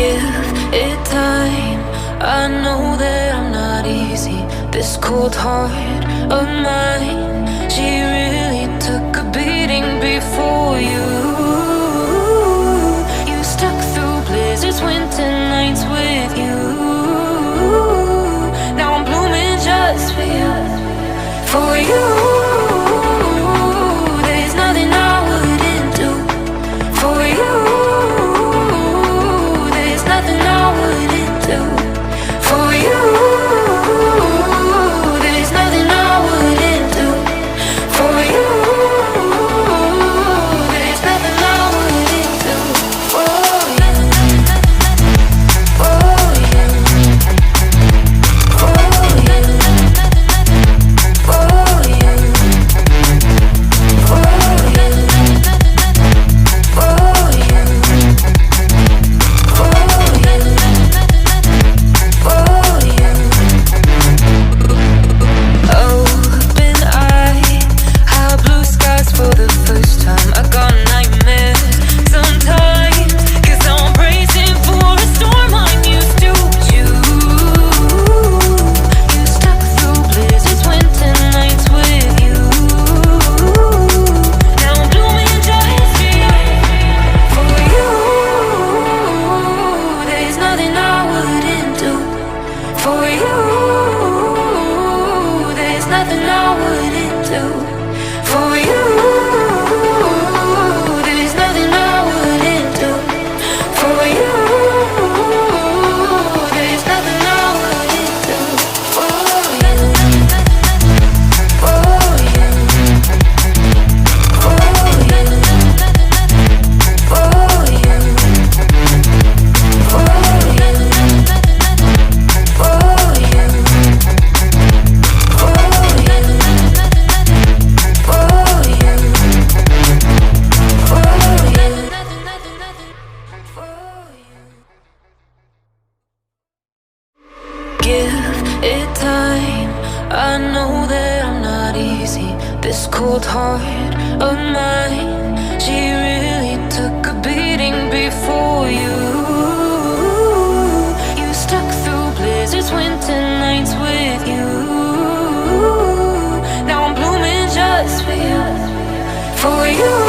Give it time. I know that I'm not easy. This cold heart of mine, she really took a beating before you. You stuck through blizzards, winter nights with you. Now I'm blooming just for you, for you. There's nothing I wouldn't do for you. Nothing I wouldn't do for you. There's nothing I wouldn't do for you. There's nothing I wouldn't do for you. For you. For you. For you. For you. For you. For the first time, I got nightmares sometimes, 'cause I'm bracing for a storm I'm used to. You stuck through blizzards, winter nights with you. Now I'm blooming just for you. There's nothing I wouldn't do for you. There's nothing I wouldn't do for you. There's nothing I wouldn't do for you. There's nothing I wouldn't do for you. For you. For you. For you. For you. For you. Give it time. I know that I'm not easy. This cold heart of mine, she really took a beating before you. You stuck through blizzards, winter nights with you. Now I'm blooming just for you, for you.